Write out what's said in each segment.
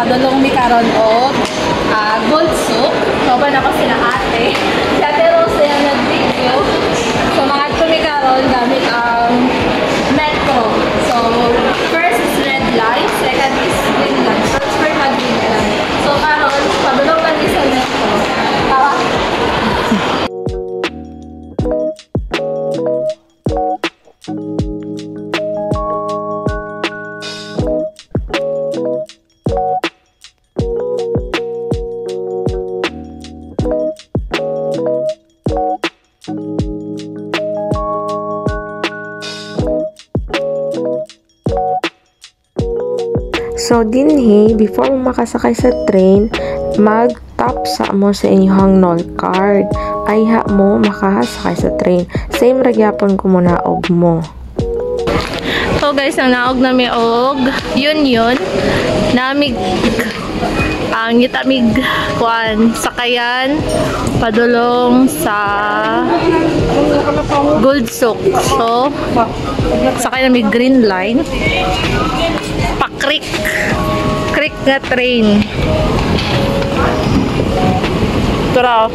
padulong mi karon og gold soup. So ba na ko sila ate. Si Ate Rose yung nag-video. So mga tumi karon gamit ang metro. So first is red line, second is green line. First for green line. So karon padulong lang sa metro. Tawa. So dinhi, before mo makasakay sa train, mag-tap sa mo sa inyong NOL card. Ayha mo makasakay sa train. Same ragyapon ko muna og mo. So guys, naog na mi og yun namig ang itamig kuan sakayan padulong sa Gold Souk. So sakay na mi green line pa creek nga train. Tara.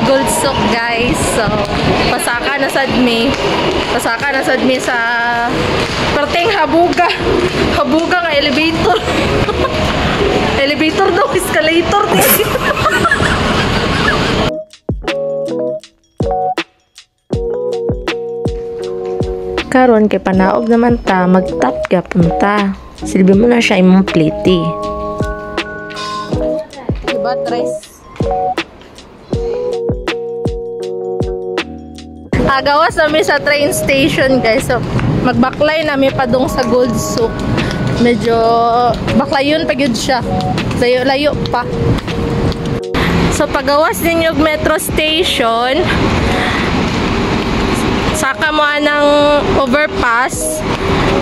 Gold Souk guys. So pasaka na sad mi sa perteng habuga nga elevator. Elevator daw, escalator din. Karon kay panaog naman ta, mag-tap gyapon ta. Silbi mo na siya imong plate. Diba, Tres? Gawas namin sa train station guys. So magbaklay namin padung sa Gold Souk. Medyo baklayon pa gyud siya. Layo pa. So pagawas ninyo metro station, saka mo anang overpass.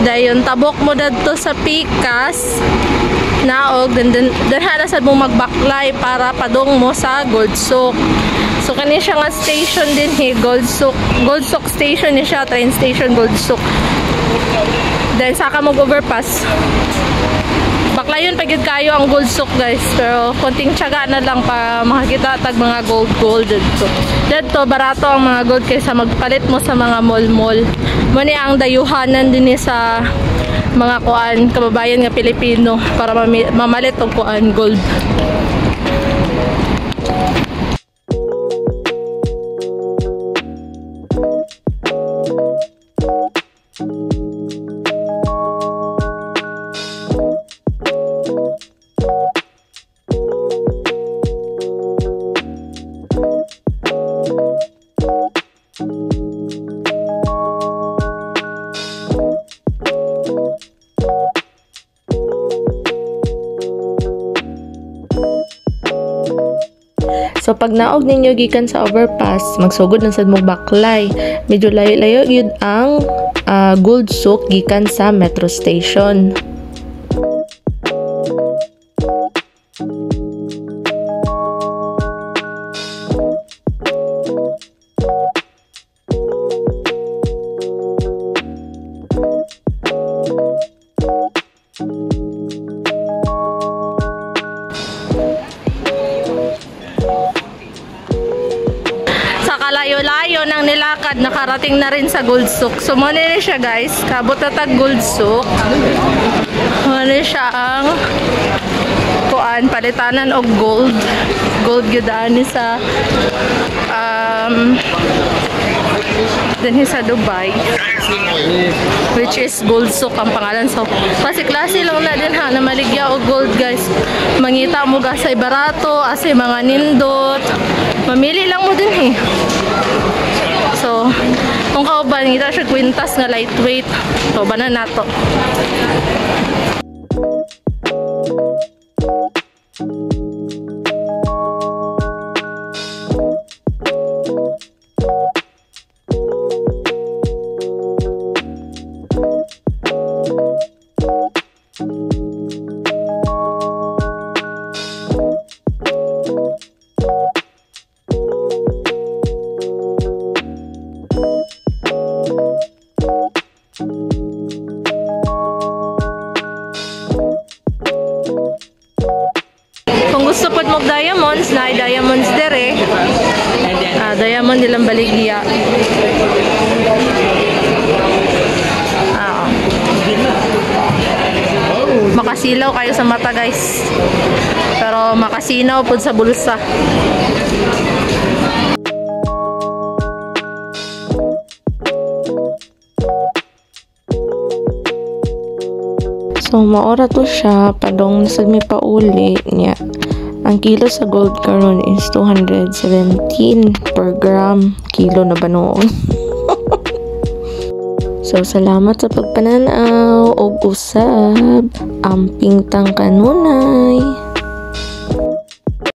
Dayon tabok mo dadto sa Pikas. Naog danha na sad mo magbaklay para padung mo sa Gold Souk. So kani siya nga station din Gold Souk. Gold Souk station ni siya, train station Gold Souk. Then saka mo overpass. Baklayon pa gid kayo ang Gold Souk guys, pero konting tiyaga na lang pa makakita tag mga gold dito. Dito barato ang mga gold kaysa magpalit mo sa mga mall. Mo ni ang dayuhanan din sa mga kuan kababayan nga Pilipino para mamalit og kuan gold. So pag naog ninyo gikan sa overpass, magsugod na sad mo baklay. Medyo layo-layo gyud ang Gold Souk gikan sa metro station. Layo-layo nang nilakad, nakarating na rin sa Gold Souk. So muna na siya guys, kabot na tag Gold Souk. Muna siya ang kuan, palitanan og gold gyud ani sa din sa Dubai, which is Gold Souk ang pangalan. So kasi klase lang na din ha na maligya og gold guys. Mangita mo gasay barato, asay mga nindot, mamili lang mo din So kung kauban ngita siya kwintas nga lightweight, so banan nato. Kung gusto po mag diamonds, na diamonds dire. Diamond nilang baligya. Makasilaw kayo sa mata guys. Pero makasinaw po sa bulsa. So, maora to siya, padong nasag may pauli niya. Ang kilo sa gold karon is 217 per gram. Kilo na ba noon? So, salamat sa pagpananaw. Og usab, amping tang kanunay.